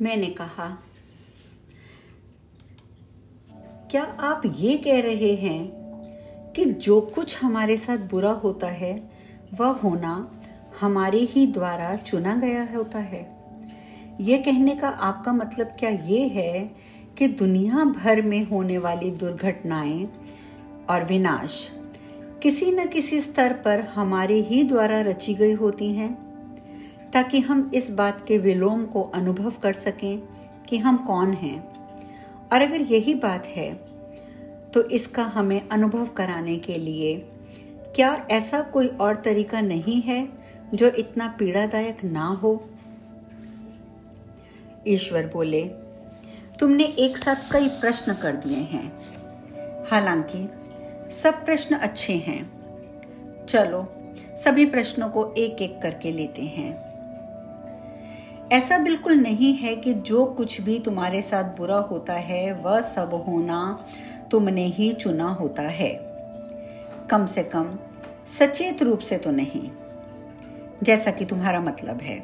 मैंने कहा, क्या आप ये कह रहे हैं कि जो कुछ हमारे साथ बुरा होता है वह होना हमारे ही द्वारा चुना गया होता है? ये कहने का आपका मतलब क्या ये है कि दुनिया भर में होने वाली दुर्घटनाएं और विनाश किसी न किसी स्तर पर हमारे ही द्वारा रची गई होती हैं, ताकि हम इस बात के विलोम को अनुभव कर सकें कि हम कौन हैं? और अगर यही बात है तो इसका हमें अनुभव कराने के लिए क्या ऐसा कोई और तरीका नहीं है जो इतना पीड़ादायक ना हो? ईश्वर बोले, तुमने एक साथ कई प्रश्न कर दिए हैं। हालांकि सब प्रश्न अच्छे हैं। चलो सभी प्रश्नों को एक एक करके लेते हैं। ऐसा बिल्कुल नहीं है कि जो कुछ भी तुम्हारे साथ बुरा होता है वह सब होना तुमने ही चुना होता है। कम से कम सचेत रूप से तो नहीं, जैसा कि तुम्हारा मतलब है,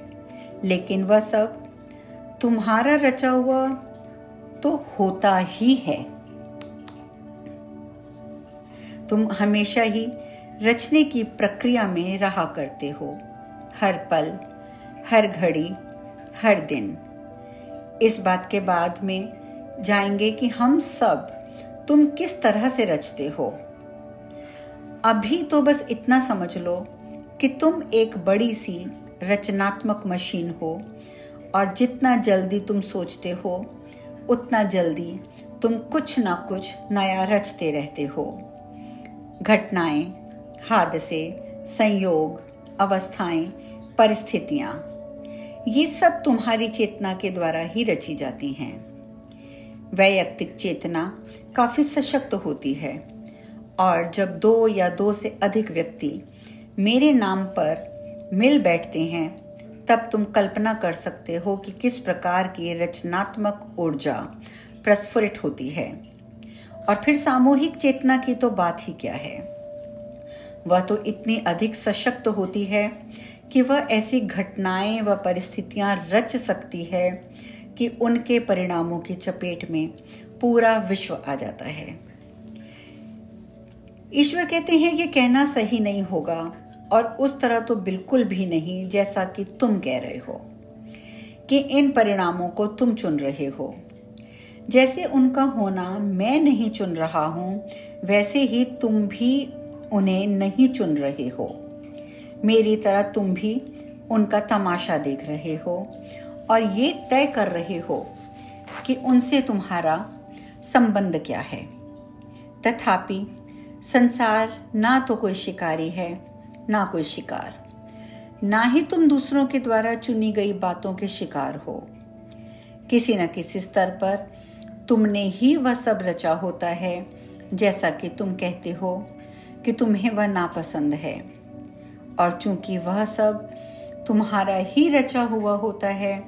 लेकिन वह सब तुम्हारा रचा हुआ तो होता ही है। तुम हमेशा ही रचने की प्रक्रिया में रहा करते हो, हर पल, हर घड़ी, हर दिन। इस बात के बाद में जाएंगे कि हम सब तुम किस तरह से रचते हो। अभी तो बस इतना समझ लो कि तुम एक बड़ी सी रचनात्मक मशीन हो और जितना जल्दी तुम सोचते हो उतना जल्दी तुम कुछ ना कुछ नया रचते रहते हो। घटनाएं, हादसे, संयोग, अवस्थाएं, परिस्थितियां, ये सब तुम्हारी चेतना के द्वारा ही रची जाती हैं। वैयक्तिक चेतना काफी सशक्त होती है और जब दो या दो से अधिक व्यक्ति मेरे नाम पर मिल बैठते हैं तब तुम कल्पना कर सकते हो कि किस प्रकार की रचनात्मक ऊर्जा प्रस्फुरित होती है। और फिर सामूहिक चेतना की तो बात ही क्या है, वह तो इतनी अधिक सशक्त होती है कि वह ऐसी घटनाएं व परिस्थितियां रच सकती है कि उनके परिणामों की चपेट में पूरा विश्व आ जाता है। ईश्वर कहते हैं ये कहना सही नहीं होगा और उस तरह तो बिल्कुल भी नहीं जैसा कि तुम कह रहे हो कि इन परिणामों को तुम चुन रहे हो। जैसे उनका होना मैं नहीं चुन रहा हूं, वैसे ही तुम भी उन्हें नहीं चुन रहे हो। मेरी तरह तुम भी उनका तमाशा देख रहे हो और ये तय कर रहे हो कि उनसे तुम्हारा संबंध क्या है। तथापि संसार ना तो कोई शिकारी है ना कोई शिकार, ना ही तुम दूसरों के द्वारा चुनी गई बातों के शिकार हो। किसी न किसी स्तर पर तुमने ही वह सब रचा होता है, जैसा कि तुम कहते हो कि तुम्हें वह नापसंद है। और चूंकि वह सब तुम्हारा ही रचा हुआ होता है,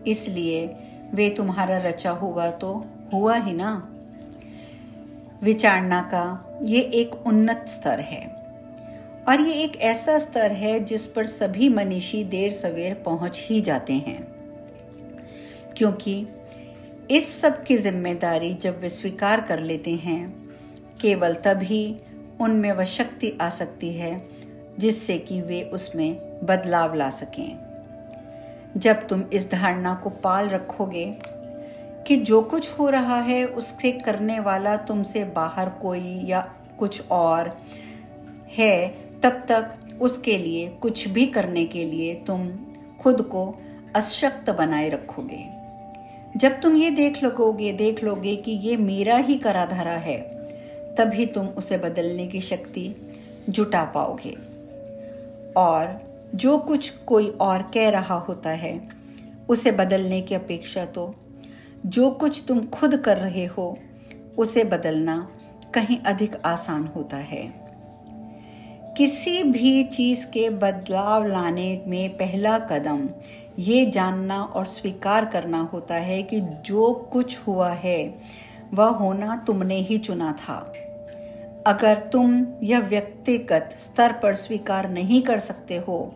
इसलिए वे तुम्हारा रचा हुआ तो हुआ ही ना। विचारना का ये एक उन्नत स्तर है और ये एक ऐसा स्तर है जिस पर सभी मनीषी देर सवेर पहुंच ही जाते हैं, क्योंकि इस सब की जिम्मेदारी जब वे स्वीकार कर लेते हैं, केवल तभी उनमें वह शक्ति आ सकती है जिससे कि वे उसमें बदलाव ला सकें। जब तुम इस धारणा को पाल रखोगे कि जो कुछ हो रहा है उससे करने वाला तुमसे बाहर कोई या कुछ और है, तब तक उसके लिए कुछ भी करने के लिए तुम खुद को अशक्त बनाए रखोगे। जब तुम ये देख लोगे कि ये मेरा ही करा धरा है, तभी तुम उसे बदलने की शक्ति जुटा पाओगे। और जो कुछ कोई और कह रहा होता है उसे बदलने की अपेक्षा तो जो कुछ तुम खुद कर रहे हो उसे बदलना कहीं अधिक आसान होता है। किसी भी चीज के बदलाव लाने में पहला कदम ये जानना और स्वीकार करना होता है कि जो कुछ हुआ है वह होना तुमने ही चुना था। अगर तुम यह व्यक्तिगत स्तर पर स्वीकार नहीं कर सकते हो,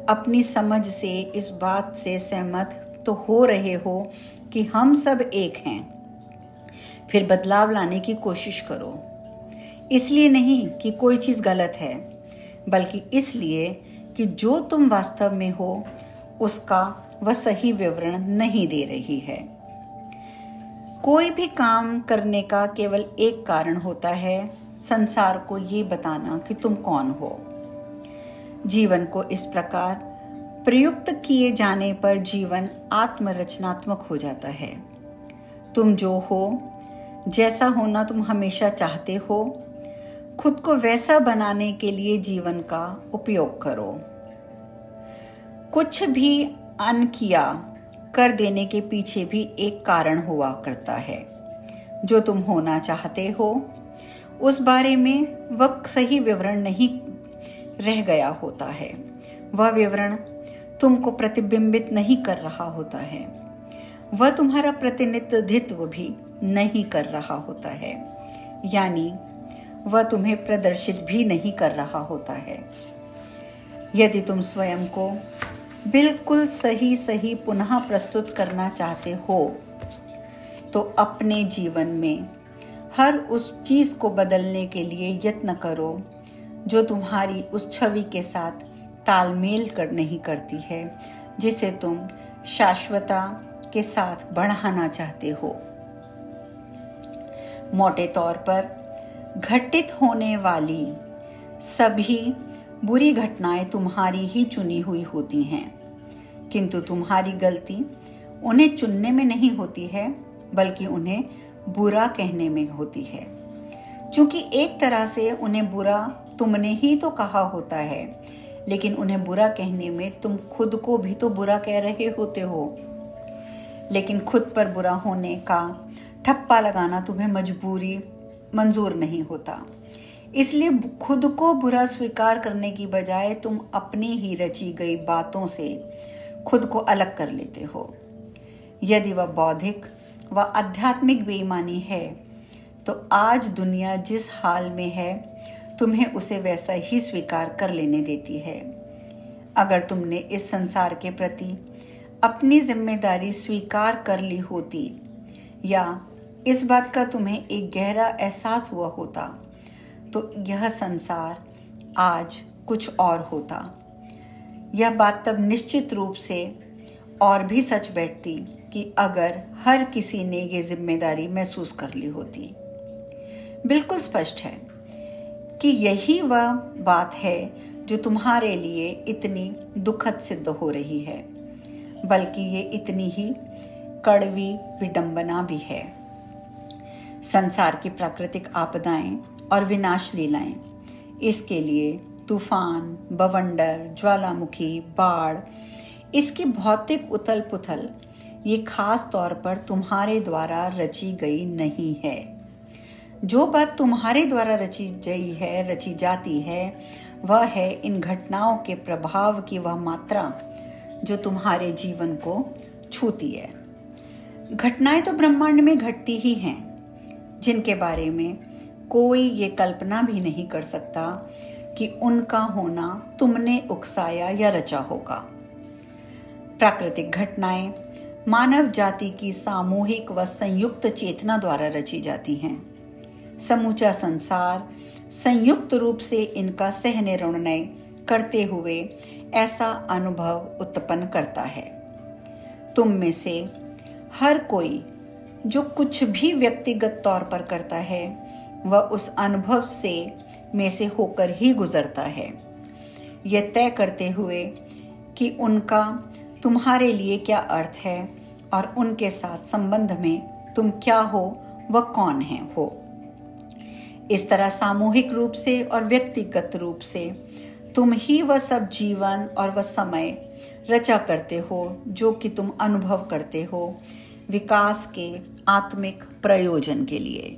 अपनी समझ से इस बात से सहमत तो हो रहे हो कि हम सब एक हैं, फिर बदलाव लाने की कोशिश करो। इसलिए नहीं कि कोई चीज़ गलत है, बल्कि इसलिए कि जो तुम वास्तव में हो उसका वह सही विवरण नहीं दे रही है। कोई भी काम करने का केवल एक कारण होता है, संसार को ये बताना कि तुम कौन हो। जीवन को इस प्रकार प्रयुक्त किए जाने पर जीवन आत्मरचनात्मक हो जाता है। तुम जो हो, जैसा होना तुम हमेशा चाहते हो, खुद को वैसा बनाने के लिए जीवन का उपयोग करो। कुछ भी अनकिया कर देने के पीछे भी एक कारण हुआ करता है। जो तुम होना चाहते हो उस बारे में वह सही विवरण नहीं रह गया होता है। वह विवरण तुमको प्रतिबिंबित नहीं कर रहा होता है। वह तुम्हारा प्रतिनिधित्व भी नहीं कर रहा होता है, यानी वह तुम्हें प्रदर्शित भी नहीं कर रहा होता है। यदि तुम स्वयं को बिल्कुल सही पुनः प्रस्तुत करना चाहते हो तो अपने जीवन में हर उस चीज को बदलने के लिए यत्न करो जो तुम्हारी उस छवि के साथ तालमेल कर नहीं करती है, जिसे तुम शाश्वतता के साथ बढ़ाना चाहते हो। मोटे तौर पर घटित होने वाली सभी बुरी घटनाएं तुम्हारी ही चुनी हुई होती हैं, किंतु तुम्हारी गलती उन्हें चुनने में नहीं होती है, बल्कि उन्हें बुरा कहने में होती है। क्योंकि एक तरह से उन्हें बुरा तुमने ही तो कहा होता है, लेकिन उन्हें बुरा कहने में तुम खुद को भी तो बुरा कह रहे होते हो। लेकिन खुद पर बुरा होने का ठप्पा लगाना तुम्हें मंजूर नहीं होता। इसलिए खुद को बुरा स्वीकार करने की बजाय तुम अपनी ही रची गई बातों से खुद को अलग कर लेते हो। यदि वह बौद्धिक व आध्यात्मिक बेईमानी है तो आज दुनिया जिस हाल में है तुम्हें उसे वैसा ही स्वीकार कर लेने देती है। अगर तुमने इस संसार के प्रति अपनी जिम्मेदारी स्वीकार कर ली होती या इस बात का तुम्हें एक गहरा एहसास हुआ होता तो यह संसार आज कुछ और होता। यह बात तब निश्चित रूप से और भी सच बैठती कि अगर हर किसी ने ये जिम्मेदारी महसूस कर ली होती। बिल्कुल स्पष्ट है कि यही वह बात है जो तुम्हारे लिए इतनी दुखद सिद्ध हो रही है, बल्कि ये इतनी ही कड़वी विडंबना भी है। संसार की प्राकृतिक आपदाएं और विनाश लीलाएं, इसके लिए तूफान, बवंडर, ज्वालामुखी, बाढ़, इसकी भौतिक उथल पुथल ये खास तौर पर तुम्हारे द्वारा रची गई नहीं है। जो बात तुम्हारे द्वारा रची जाती है वह है इन घटनाओं के प्रभाव की वह मात्रा जो तुम्हारे जीवन को छूती है। घटनाएं तो ब्रह्मांड में घटती ही हैं, जिनके बारे में कोई ये कल्पना भी नहीं कर सकता कि उनका होना तुमने उकसाया या रचा होगा। प्राकृतिक घटनाएं मानव जाति की सामूहिक व संयुक्त चेतना द्वारा रची जाती हैं। समूचा संसार संयुक्त रूप से इनका सह निर्णय करते हुए ऐसा अनुभव उत्पन्न करता है। तुम में से हर कोई जो कुछ भी व्यक्तिगत तौर पर करता है वह उस अनुभव में से होकर ही गुजरता है, यह तय करते हुए कि उनका तुम्हारे लिए क्या अर्थ है और उनके साथ संबंध में तुम क्या हो व कौन है हो। इस तरह सामूहिक रूप से और व्यक्तिगत रूप से तुम ही वह सब जीवन और वह समय रचा करते हो जो कि तुम अनुभव करते हो विकास के आत्मिक प्रयोजन के लिए।